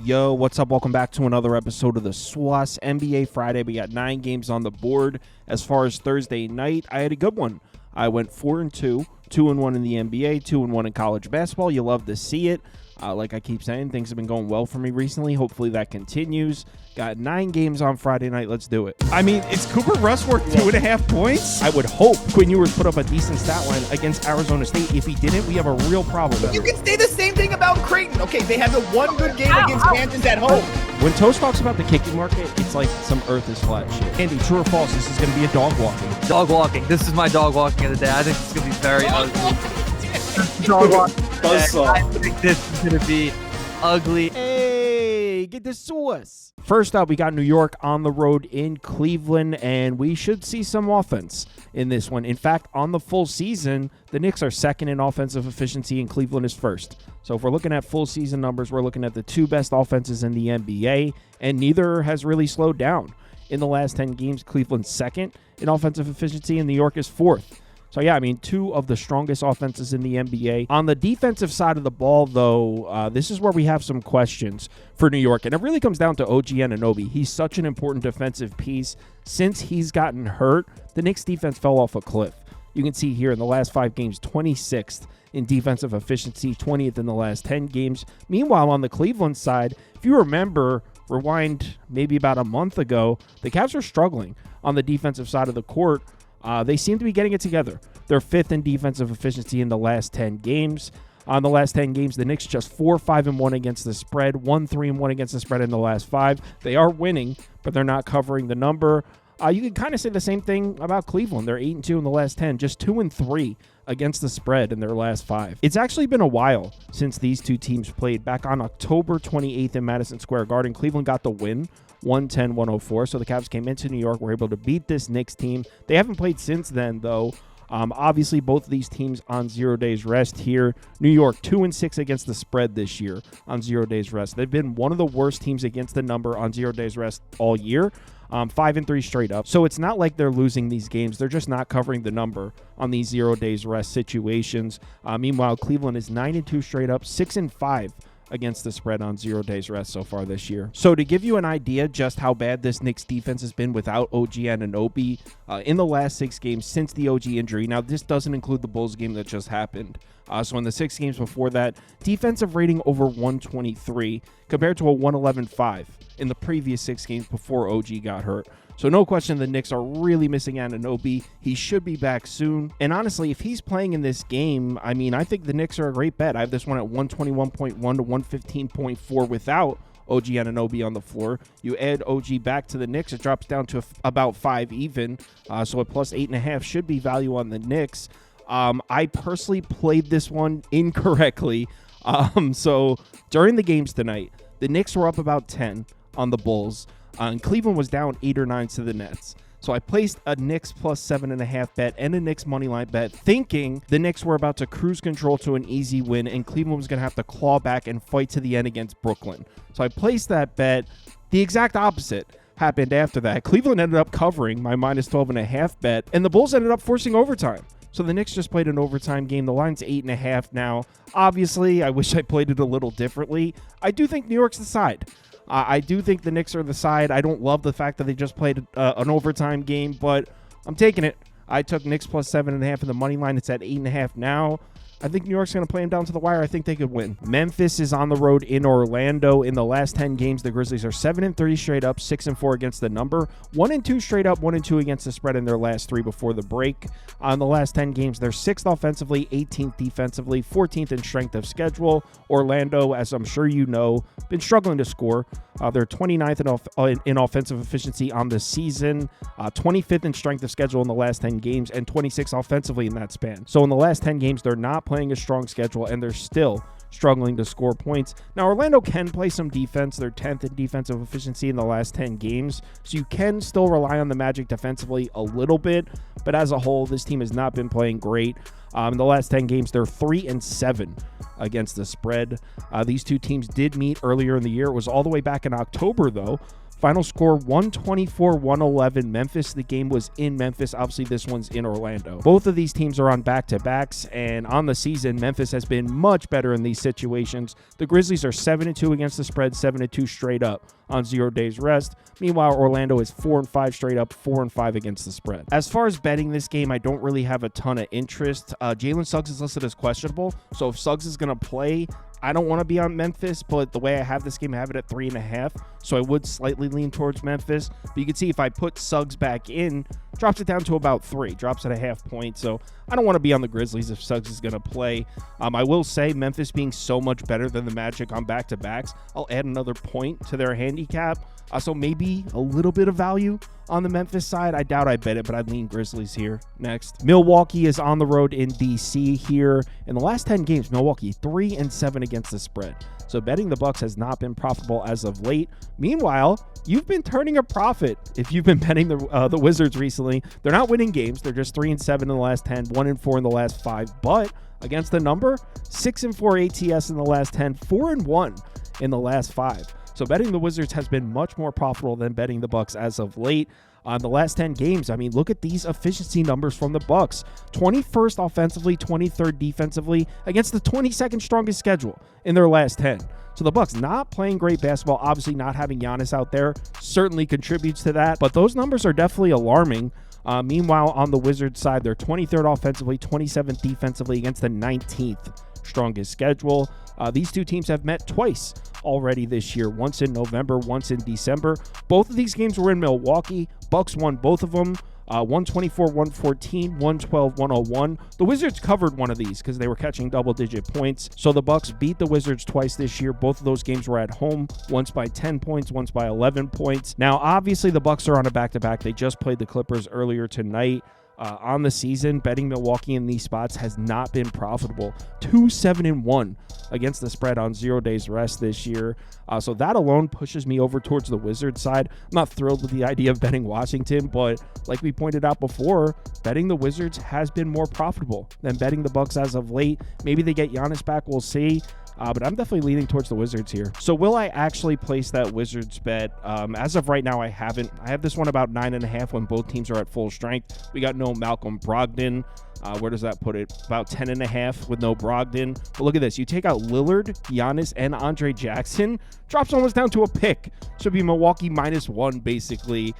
Yo, what's up? Welcome back to another episode of the SWAS NBA Friday. We got 9 games on the board. As far as Thursday night, I had a good one. I went 4-2, 2-1 in the NBA, 2-1 in college basketball. You love to see it. Like I keep saying, things have been going well for me recently. Hopefully that continues. Got 9 games on Friday night. Let's do it. I mean, is Cooper Rush worth 2.5 points? I would hope Quinn Ewers put up a decent stat line against Arizona State. If he didn't, we have a real problem. You can say the same thing about Creighton. Okay, they had the one good game against Kansas at home. When Toast talks about the kicking market, it's like some earth is flat shit. Andy, true or false, this is going to be a dog walking. Dog walking. This is my dog walking of the day. I think it's going to be very ugly. Dog walking. I think this is going to be ugly. Hey, get the sauce. First up, we got New York on the road in Cleveland, and we should see some offense in this one. In fact, on the full season, the Knicks are second in offensive efficiency, and Cleveland is first. So if we're looking at full season numbers, we're looking at the 2 best offenses in the NBA, and neither has really slowed down. In the last 10 games, Cleveland's second in offensive efficiency, and New York is fourth. So, yeah, I mean, 2 of the strongest offenses in the NBA. On the defensive side of the ball, though, this is where we have some questions for New York. And it really comes down to OG Anunoby. He's such an important defensive piece. Since he's gotten hurt, the Knicks' defense fell off a cliff. You can see here in the last 5 games, 26th in defensive efficiency, 20th in the last 10 games. Meanwhile, on the Cleveland side, if you remember, rewind maybe about a month ago, the Cavs are struggling on the defensive side of the court. They seem to be getting it together. They're 5th in defensive efficiency in the last 10 games. On the last 10 games, the Knicks just 4-5-1 against the spread, 1-3-1 against the spread in the last 5. They are winning, but they're not covering the number. You can kind of say the same thing about Cleveland. They're 8-2 in the last 10, just 2-3 against the spread in their last 5. It's actually been a while since these 2 teams played. Back on October 28th in Madison Square Garden, Cleveland got the win, 110-104. So the Cavs came into New York, were able to beat this Knicks team. They haven't played since then, though. Obviously, both of these teams on 0 days rest here. New York 2-6 against the spread this year on 0 days rest. They've been one of the worst teams against the number on 0 days rest all year. 5-3 straight up. So it's not like they're losing these games. They're just not covering the number on these 0 days rest situations. Meanwhile, Cleveland is 9-2 straight up, 6-5 against the spread on 0 days rest so far this year. So to give you an idea just how bad this Knicks defense has been without OG Anunoby in the last 6 games since the OG injury. Now, this doesn't include the Bulls game that just happened. So in the 6 games before that, defensive rating over 123 compared to a 111.5 in the previous 6 games before OG got hurt. So no question the Knicks are really missing Anunoby. He should be back soon. And honestly, if he's playing in this game, I mean, I think the Knicks are a great bet. I have this one at 121.1 to 115.4 without OG Anunoby on the floor. You add OG back to the Knicks, it drops down to about 5 even. So a plus 8.5 should be value on the Knicks. I personally played this one incorrectly. So during the games tonight, the Knicks were up about 10 on the Bulls. And Cleveland was down 8 or 9 to the Nets. So I placed a Knicks plus 7.5 bet and a Knicks money line bet, thinking the Knicks were about to cruise control to an easy win and Cleveland was going to have to claw back and fight to the end against Brooklyn. So I placed that bet. The exact opposite happened after that. Cleveland ended up covering my minus 12.5 bet, and the Bulls ended up forcing overtime. So the Knicks just played an overtime game. The line's 8.5 now. Obviously, I wish I played it a little differently. I do think New York's the side. I do think the Knicks are the side. I don't love the fact that they just played an overtime game, but I'm taking it. I took Knicks plus 7.5 in the money line. It's at 8.5 now. I think New York's going to play them down to the wire. I think they could win. Memphis is on the road in Orlando. In the last 10 games, the Grizzlies are 7-3 straight up, 6-4 against the number, 1-2 straight up, 1-2 against the spread in their last 3 before the break. On the last 10 games, they're 6th offensively, 18th defensively, 14th in strength of schedule. Orlando, as I'm sure you know, been struggling to score. They're 29th in offensive efficiency on the season, 25th in strength of schedule in the last 10 games, and 26th offensively in that span. So in the last 10 games, they're not playing a strong schedule, and they're still struggling to score points. Now, Orlando can play some defense. They're 10th in defensive efficiency in the last 10 games, so you can still rely on the Magic defensively a little bit, but as a whole, this team has not been playing great. In the last 10 games, they're 3-7 against the spread. These 2 teams did meet earlier in the year. It was all the way back in October, though, Final score 124-111 Memphis. The game was in Memphis. Obviously, this one's in Orlando. Both of these teams are on back-to-backs, and on the season, Memphis has been much better in these situations. The Grizzlies are 7-2 against the spread, 7-2 straight up on 0 days rest. Meanwhile, Orlando is 4-5 straight up, 4-5 against the spread. As far as betting this game, I don't really have a ton of interest. Jalen Suggs is listed as questionable, so if Suggs is going to play, I don't want to be on Memphis, but the way I have this game, I have it at 3.5, so I would slightly lean towards Memphis. But you can see if I put Suggs back in, drops it down to about 3, drops at a half point. So I don't want to be on the Grizzlies if Suggs is going to play. I will say Memphis being so much better than the Magic on back-to-backs, I'll add another point to their handicap. So maybe a little bit of value on the Memphis side. I doubt I bet it, but I'd lean Grizzlies here. Next, Milwaukee is on the road in DC here. In the last 10 games, Milwaukee 3-7 against the spread. So betting the Bucks has not been profitable as of late. Meanwhile, you've been turning a profit if you've been betting the Wizards recently. They're not winning games. They're just 3-7 in the last 10, 1-4 in the last 5. But against the number, 6-4 ATS in the last 10, 4-1 in the last 5. So betting the Wizards has been much more profitable than betting the Bucks as of late. On the last 10 games, I mean, look at these efficiency numbers from the Bucks. 21st offensively, 23rd defensively against the 22nd strongest schedule in their last 10. So the Bucks not playing great basketball, obviously not having Giannis out there certainly contributes to that, but those numbers are definitely alarming. Meanwhile, on the Wizards side, they're 23rd offensively, 27th defensively against the 19th strongest schedule. These two teams have met twice already this year, once in November, once in December. Both of these games were in Milwaukee. Bucks won both of them, 124-114, 112-101. The Wizards covered one of these because they were catching double-digit points. So the Bucks beat the Wizards twice this year. Both of those games were at home, once by 10 points, once by 11 points. Now, obviously, the Bucks are on a back-to-back. They just played the Clippers earlier tonight. On the season, betting Milwaukee in these spots has not been profitable. 2-7-1 against the spread on 0 days rest this year. So that alone pushes me over towards the Wizards side. I'm not thrilled with the idea of betting Washington, but like we pointed out before, betting the Wizards has been more profitable than betting the Bucks as of late. Maybe they get Giannis back, we'll see. But I'm definitely leaning towards the Wizards here. So will I actually place that Wizards bet? As of right now, I haven't. I have this one about 9.5 when both teams are at full strength. We got no Malcolm Brogdon. Where does that put it? About 10.5 with no Brogdon. But look at this. You take out Lillard, Giannis, and Andre Jackson. Drops almost down to a pick. Should be Milwaukee -1, basically.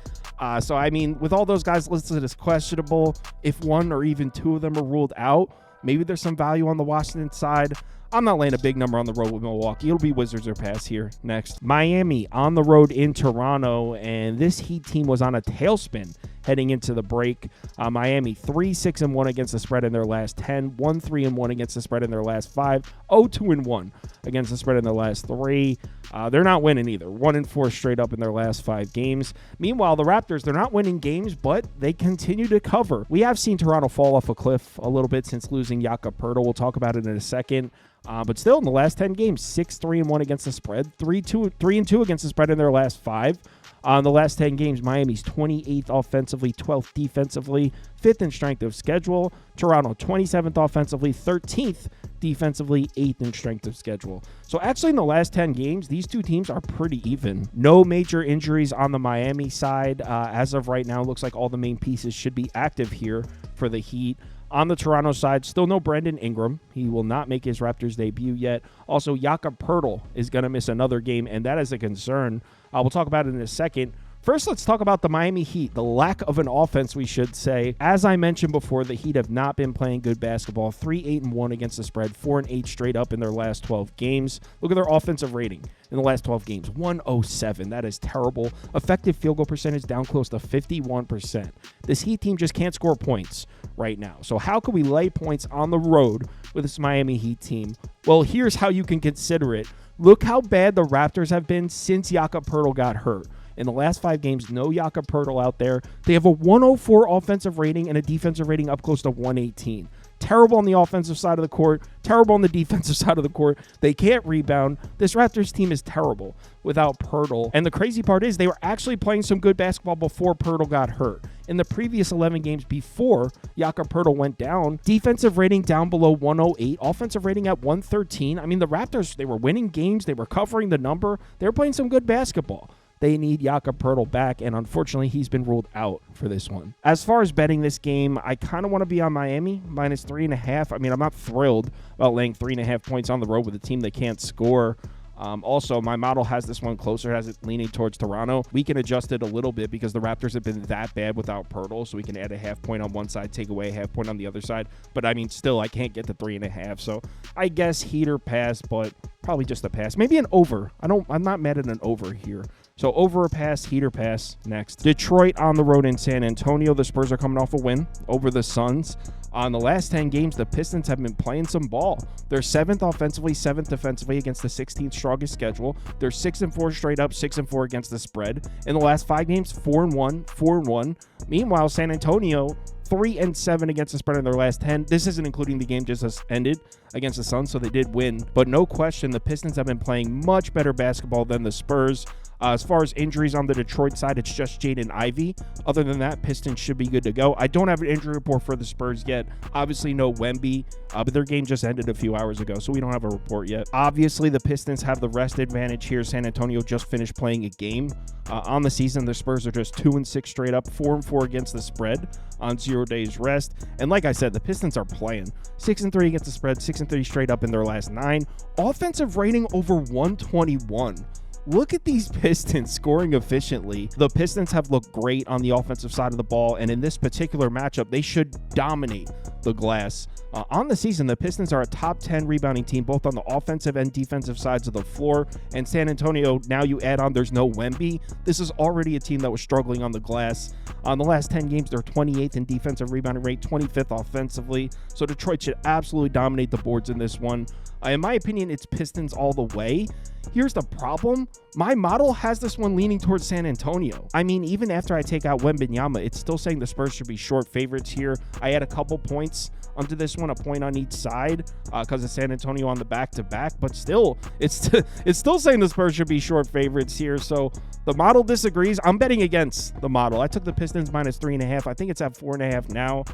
So, I mean, with all those guys listed as questionable, if one or even two of them are ruled out, maybe there's some value on the Washington side. I'm not laying a big number on the road with Milwaukee. It'll be Wizards or pass here. Next, Miami on the road in Toronto, and this Heat team was on a tailspin heading into the break. Miami 3-6-1 against the spread in their last 10, 1-3-1 against the spread in their last 5, 0-2-1 against the spread in their last 3. They're not winning either. 1-4 straight up in their last 5 games. Meanwhile, the Raptors, they're not winning games, but they continue to cover. We have seen Toronto fall off a cliff a little bit since losing Jakob Poeltl. We'll talk about it in a second. But still, in the last 10 games, 6-3-1 against the spread, 3-2 against the spread in their last 5. On the last 10 games, Miami's 28th offensively, 12th defensively, 5th in strength of schedule. Toronto, 27th offensively, 13th defensively, 8th in strength of schedule. So actually in the last 10 games, these two teams are pretty even. No major injuries on the Miami side. As of right now, looks like all the main pieces should be active here for the Heat. On the Toronto side, still no Brandon Ingram. He will not make his Raptors debut yet. Also, Jakob Poeltl is going to miss another game, and that is a concern. We'll talk about it in a second. First, let's talk about the Miami Heat, the lack of an offense, we should say. As I mentioned before, the Heat have not been playing good basketball. 3-8-1 against the spread, 4-8 straight up in their last 12 games. Look at their offensive rating in the last 12 games, 107. That is terrible. Effective field goal percentage down close to 51%. This Heat team just can't score points right now. So how can we lay points on the road with this Miami Heat team? Well, here's how you can consider it. Look how bad the Raptors have been since Jakob Poeltl got hurt. In the last 5 games, no Jakob Poeltl out there. They have a 104 offensive rating and a defensive rating up close to 118. Terrible on the offensive side of the court. Terrible on the defensive side of the court. They can't rebound. This Raptors team is terrible without Poeltl. And the crazy part is they were actually playing some good basketball before Poeltl got hurt. In the previous 11 games before Jakob Poeltl went down, defensive rating down below 108, offensive rating at 113. I mean, the Raptors, they were winning games. They were covering the number. They were playing some good basketball. They need Jakob Poeltl back, and unfortunately, he's been ruled out for this one. As far as betting this game, I kind of want to be on Miami, minus 3.5. I mean, I'm not thrilled about laying 3.5 points on the road with a team that can't score. Also, my model has this one closer, has it leaning towards Toronto. We can adjust it a little bit because the Raptors have been that bad without Poeltl, so we can add a half point on one side, take away a half point on the other side. But, I mean, still, I can't get to 3.5, so I guess heater pass, but probably just a pass. Maybe an over. I'm not mad at an over here. So over a pass, heater pass next. Detroit on the road in San Antonio. The Spurs are coming off a win over the Suns. On the last 10 games, the Pistons have been playing some ball. They're 7th offensively, 7th defensively against the 16th strongest schedule. They're 6-4 straight up, 6-4 against the spread. In the last 5 games, 4-1, 4-1. Meanwhile, San Antonio, 3-7 against the spread in their last 10. This isn't including the game just ended against the Suns, so they did win. But no question, the Pistons have been playing much better basketball than the Spurs. As far as injuries on the Detroit side, it's just Jaden Ivey. Other than that, Pistons should be good to go. I don't have an injury report for the Spurs yet. Obviously, no Wemby, but their game just ended a few hours ago, so we don't have a report yet. Obviously, the Pistons have the rest advantage here. San Antonio just finished playing a game. On the season, the Spurs are just 2-6 straight up, 4-4 against the spread on 0 days rest. And like I said, the Pistons are playing 6-3 against the spread, 6-3 straight up in their last 9. Offensive rating over 121. Look at these Pistons scoring efficiently. The Pistons have looked great on the offensive side of the ball, and in this particular matchup, they should dominate the glass. On the season, the Pistons are a top 10 rebounding team, both on the offensive and defensive sides of the floor. And San Antonio, now you add on, there's no Wemby. This is already a team that was struggling on the glass. On the last 10 games, they're 28th in defensive rebounding rate, 25th offensively. So Detroit should absolutely dominate the boards in this one. In my opinion, it's Pistons all the way. Here's the problem. My model has this one leaning towards San Antonio. I mean, even after I take out Wembanyama, it's still saying the Spurs should be short favorites here. I add a couple points onto this one, a point on each side because of San Antonio on the back-to-back, but still, it's still saying the Spurs should be short favorites here. So the model disagrees. I'm betting against the model. I took the Pistons minus 3.5. I think it's at 4.5 now.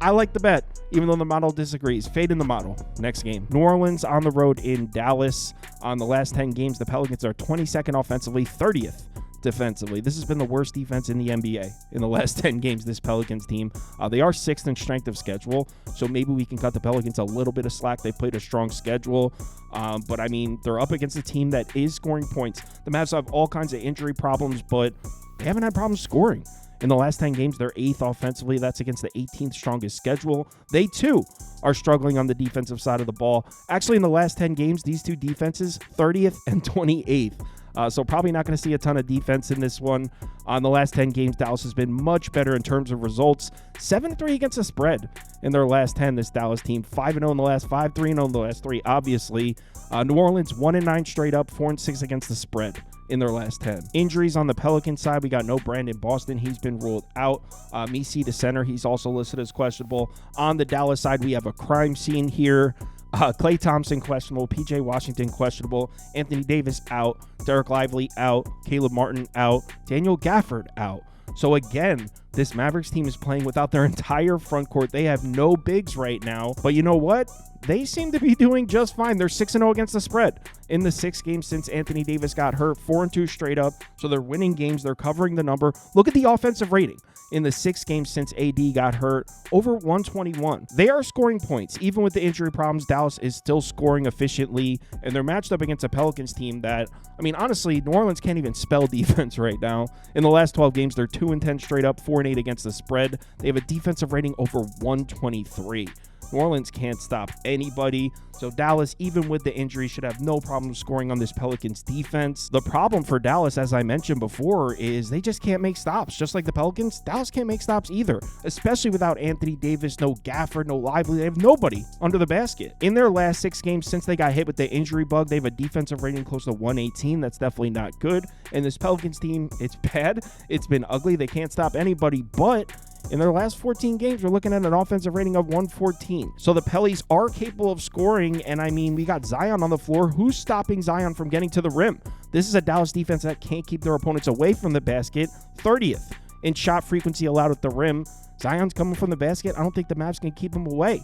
I like the bet, even though the model disagrees. Fade in the model. Next game. New Orleans on the road in Dallas. On the last 10 games, the Pelicans are 22nd offensively, 30th defensively. This has been the worst defense in the NBA in the last 10 games, this Pelicans team. They are 6th in strength of schedule, so maybe we can cut the Pelicans a little bit of slack. They played a strong schedule, but I mean, they're up against a team that is scoring points. The Mavs have all kinds of injury problems, but they haven't had problems scoring. In the last 10 games, they're 8th offensively. That's against the 18th strongest schedule. They, too, are struggling on the defensive side of the ball. Actually, in the last 10 games, these two defenses, 30th and 28th. So probably not going to see a ton of defense in this one. On the last 10 games, Dallas has been much better in terms of results. 7-3 against the spread in their last 10, this Dallas team. 5-0 in the last 5, 3-0 in the last 3, obviously. New Orleans, 1-9 straight up, 4-6 against the spread in their last 10. Injuries on the Pelicans side, we got no Brandon Boston. He's been ruled out. Misi, the center, he's also listed as questionable. On the Dallas side, we have a crime scene here. Klay Thompson questionable, PJ Washington questionable, Anthony Davis out, Derek Lively out, Caleb Martin out, Daniel Gafford out. So again, this Mavericks team is playing without their entire front court. They have no bigs right now, but you know what? They seem to be doing just fine. They're 6-0 against the spread in the 6 games since Anthony Davis got hurt, 4-2 straight up. So they're winning games. They're covering the number. Look at the offensive rating in the 6 games since AD got hurt, over 121. They are scoring points. Even with the injury problems, Dallas is still scoring efficiently, and they're matched up against a Pelicans team that, I mean, honestly, New Orleans can't even spell defense right now. In the last 12 games, they're 2-10 straight up, 4-8 against the spread. They have a defensive rating over 123. New Orleans can't stop anybody. So Dallas, even with the injury, should have no problem scoring on this Pelicans defense. The problem for Dallas, as I mentioned before, is they just can't make stops. Just like the Pelicans, Dallas can't make stops either, especially without Anthony Davis, no Gafford, no Lively. They have nobody under the basket. In their last 6 games since they got hit with the injury bug, they have a defensive rating close to 118. That's definitely not good. And this Pelicans team, it's bad. It's been ugly. They can't stop anybody, but in their last 14 games, we're looking at an offensive rating of 114. So the Pellies are capable of scoring, and I mean, we got Zion on the floor. Who's stopping Zion from getting to the rim? This is a Dallas defense that can't keep their opponents away from the basket. 30th in shot frequency allowed at the rim. Zion's coming from the basket. I don't think the Mavs can keep him away.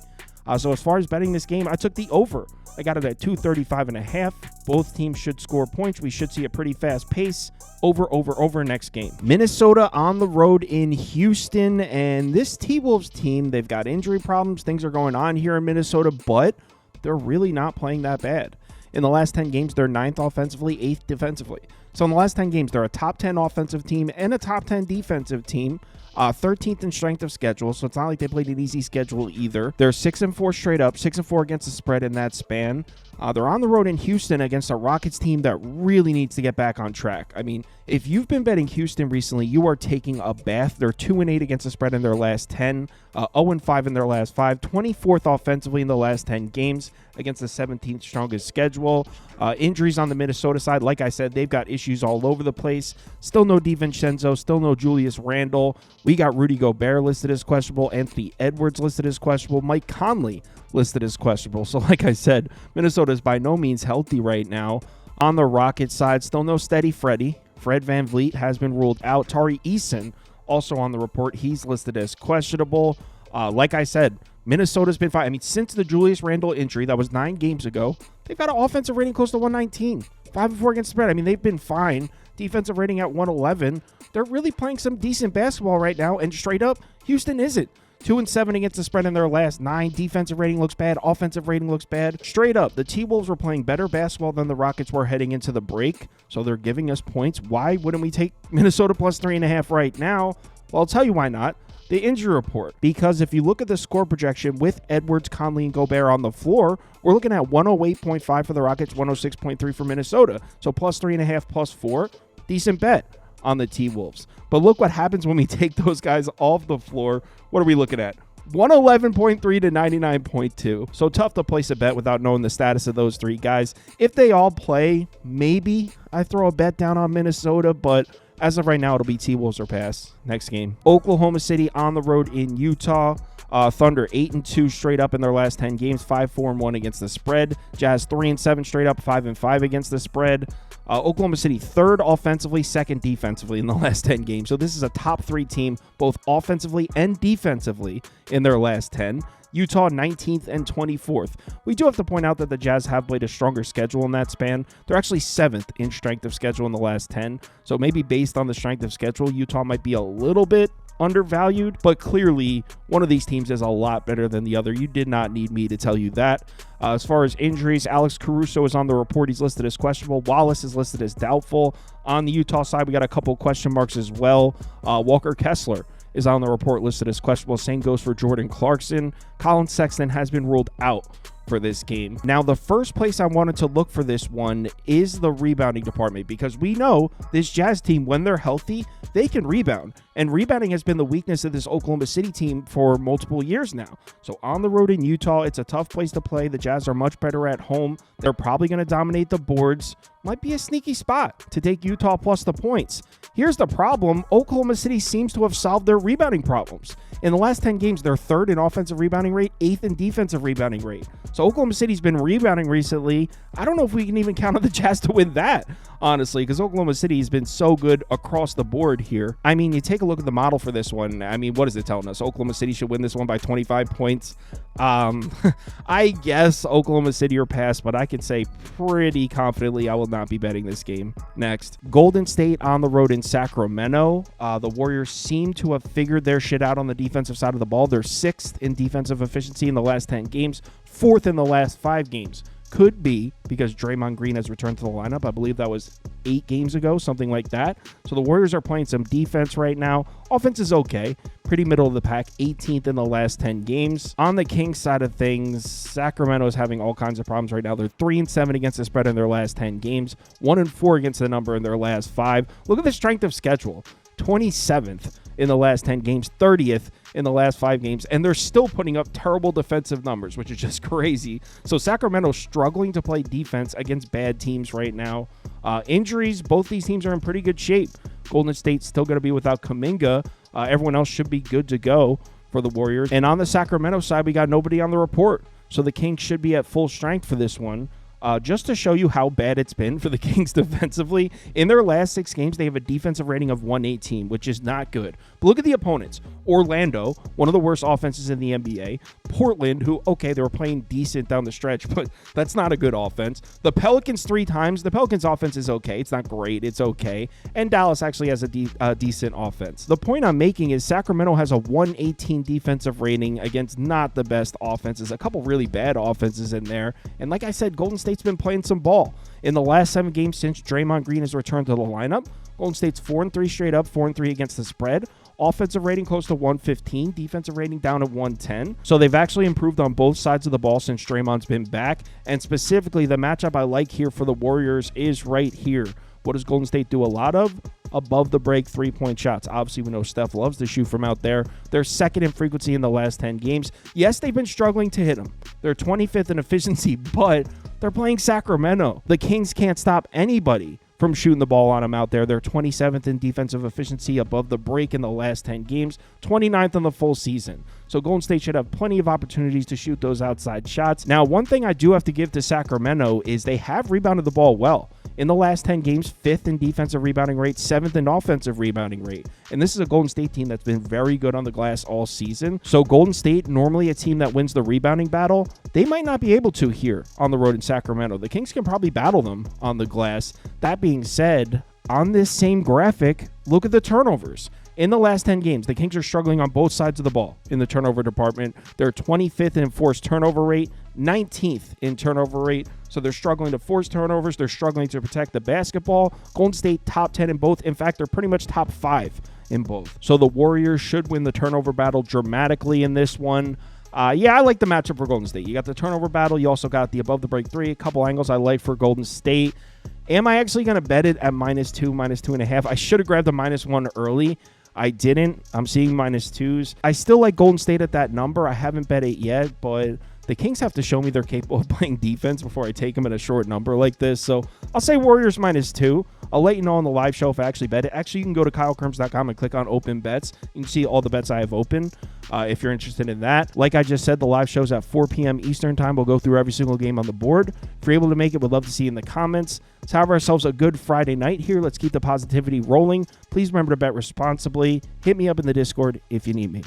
So as far as betting this game, I took the over. I got it at 235.5. Both teams should score points. We should see a pretty fast pace. Over next game. Minnesota on the road in Houston, and this T-Wolves team, they've got injury problems. Things are going on here in Minnesota, but they're really not playing that bad. In the last 10 games, they're 9th offensively, 8th defensively. So in the last 10 games, they're a top 10 offensive team and a top 10 defensive team. 13th in strength of schedule, so it's not like they played an easy schedule either. They're 6-4 straight up, 6-4 against the spread in that span. They're on the road in Houston against a Rockets team that really needs to get back on track. I mean, if you've been betting Houston recently, you are taking a bath. They're 2-8 against the spread in their last 10, 0-5 in their last 5, 24th offensively in the last 10 games against the 17th strongest schedule. Injuries on the Minnesota side, like I said, they've got issues all over the place. Still no DiVincenzo, still no Julius Randle. We got Rudy Gobert listed as questionable, Anthony Edwards listed as questionable, Mike Conley listed as questionable. So like I said, Minnesota is by no means healthy right now. On the Rockets side, still no steady Freddie. Fred VanVleet has been ruled out. Tari Eason also on the report. He's listed as questionable. Like I said, Minnesota's been fine. I mean, since the Julius Randle injury, that was 9 games ago, they've got an offensive rating close to 119. 5-4 against the spread. I mean, they've been fine. Defensive rating at 111. They're really playing some decent basketball right now, and straight up, Houston isn't. 2-7 against the spread in their last 9. Defensive rating looks bad. Offensive rating looks bad. Straight up, the T-Wolves were playing better basketball than the Rockets were heading into the break, so they're giving us points. Why wouldn't we take Minnesota plus 3.5 right now? Well, I'll tell you why not. The injury report. Because if you look at the score projection with Edwards, Conley, and Gobert on the floor, we're looking at 108.5 for the Rockets, 106.3 for Minnesota. So plus 3.5, plus 4. Decent bet on the T-Wolves. But look what happens when we take those guys off the floor. What are we looking at? 111.3 to 99.2. So tough to place a bet without knowing the status of those 3 guys. If they all play, maybe I throw a bet down on Minnesota, but as of right now, it'll be T-Wolves or pass. Next game. Oklahoma City on the road in Utah. Thunder 8-2 straight up in their last 10 games, 5-4-1 against the spread. Jazz 3-7 straight up, 5-5 against the spread. Oklahoma City 3rd offensively, 2nd defensively in the last 10 games. So this is a top 3 team, both offensively and defensively in their last 10. Utah 19th and 24th. We do have to point out that the Jazz have played a stronger schedule in that span. They're actually 7th in strength of schedule in the last 10. So maybe based on the strength of schedule, Utah might be a little bit undervalued, but clearly one of these teams is a lot better than the other. You did not need me to tell you that. As far as injuries, Alex Caruso is on the report. He's listed as questionable. Wallace is listed as doubtful. On the Utah side, we got a couple question marks as well. Walker Kessler is on the report listed as questionable. Same goes for Jordan Clarkson. Colin Sexton has been ruled out for this game. Now, the first place I wanted to look for this one is the rebounding department, because we know this Jazz team, when they're healthy, they can rebound. And rebounding has been the weakness of this Oklahoma City team for multiple years now. So on the road in Utah, it's a tough place to play. The Jazz are much better at home. They're probably going to dominate the boards. Might be a sneaky spot to take Utah plus the points. Here's the problem. Oklahoma City seems to have solved their rebounding problems. In the last 10 games, they're 3rd in offensive rebounding rate, 8th in defensive rebounding rate. So Oklahoma City's been rebounding recently. I don't know if we can even count on the Jazz to win that, honestly, because Oklahoma City has been so good across the board here. I mean, you take a look at the model for this one. I mean, what is it telling us? Oklahoma City should win this one by 25 points. I guess Oklahoma City or pass, but I can say pretty confidently I will not be betting this game. Next, Golden State on the road in Sacramento. The Warriors seem to have figured their shit out on the defensive side of the ball. They're 6th in defensive efficiency in the last 10 games, 4th in the last 5 games. Could be because Draymond Green has returned to the lineup. I believe that was 8 games ago, something like that. So the Warriors are playing some defense right now. Offense is okay. Pretty middle of the pack, 18th in the last 10 games. On the Kings side of things, Sacramento is having all kinds of problems right now. They're 3-7 against the spread in their last 10 games, 1-4 against the number in their last 5. Look at the strength of schedule. 27th in the last 10 games, 30th in the last 5 games, and they're still putting up terrible defensive numbers, which is just crazy. So Sacramento's struggling to play defense against bad teams right now. Injuries, both these teams are in pretty good shape. Golden State's still going to be without Kuminga. Everyone else should be good to go for the Warriors. And on the Sacramento side, we got nobody on the report. So the Kings should be at full strength for this one. just to show you how bad it's been for the Kings defensively. In their last 6 games, they have a defensive rating of 118, which is not good. But look at the opponents. Orlando, one of the worst offenses in the NBA. Portland, who, okay, they were playing decent down the stretch, but that's not a good offense. The Pelicans 3 times. The Pelicans offense is okay. It's not great. It's okay. And Dallas actually has a decent offense. The point I'm making is Sacramento has a 118 defensive rating against not the best offenses. A couple really bad offenses in there. And like I said, Golden State's been playing some ball. In the last 7 games since Draymond Green has returned to the lineup, Golden State's 4-3 straight up, 4-3 against the spread. Offensive rating close to 115, defensive rating down at 110. So they've actually improved on both sides of the ball since Draymond's been back. And specifically, the matchup I like here for the Warriors is right here. What does Golden State do a lot of? Above the break 3-point shots. Obviously, we know Steph loves to shoot from out there. They're second in frequency in the last 10 games. Yes, they've been struggling to hit them. They're 25th in efficiency, but they're playing Sacramento. The Kings can't stop anybody from shooting the ball on them out there. They're 27th in defensive efficiency above the break in the last 10 games, 29th on the full season. So Golden State should have plenty of opportunities to shoot those outside shots. Now, one thing I do have to give to Sacramento is they have rebounded the ball well. In the last 10 games, 5th in defensive rebounding rate, 7th in offensive rebounding rate. And this is a Golden State team that's been very good on the glass all season. So Golden State, normally a team that wins the rebounding battle, they might not be able to here on the road in Sacramento. The Kings can probably battle them on the glass. That being said, on this same graphic, look at the turnovers. In the last 10 games, the Kings are struggling on both sides of the ball in the turnover department. They're 25th in forced turnover rate, 19th in turnover rate. So they're struggling to force turnovers. They're struggling to protect the basketball. Golden State top 10 in both. In fact, they're pretty much top 5 in both. So the Warriors should win the turnover battle dramatically in this one. Yeah, I like the matchup for Golden State. You got the turnover battle. You also got the above the break 3. A couple angles I like for Golden State. Am I actually going to bet it at -2, -2.5? I should have grabbed the -1 early. I didn't. I'm seeing -2s. I still like Golden State at that number. I haven't bet it yet, but the Kings have to show me they're capable of playing defense before I take them at a short number like this. So I'll say Warriors -2. I'll let you know on the live show if I actually bet it. Actually, you can go to KyleKirms.com and click on open bets. You can see all the bets I have open if you're interested in that. Like I just said, the live show's at 4 p.m. Eastern time. We'll go through every single game on the board. If you're able to make it, we'd love to see you in the comments. Let's have ourselves a good Friday night here. Let's keep the positivity rolling. Please remember to bet responsibly. Hit me up in the Discord if you need me.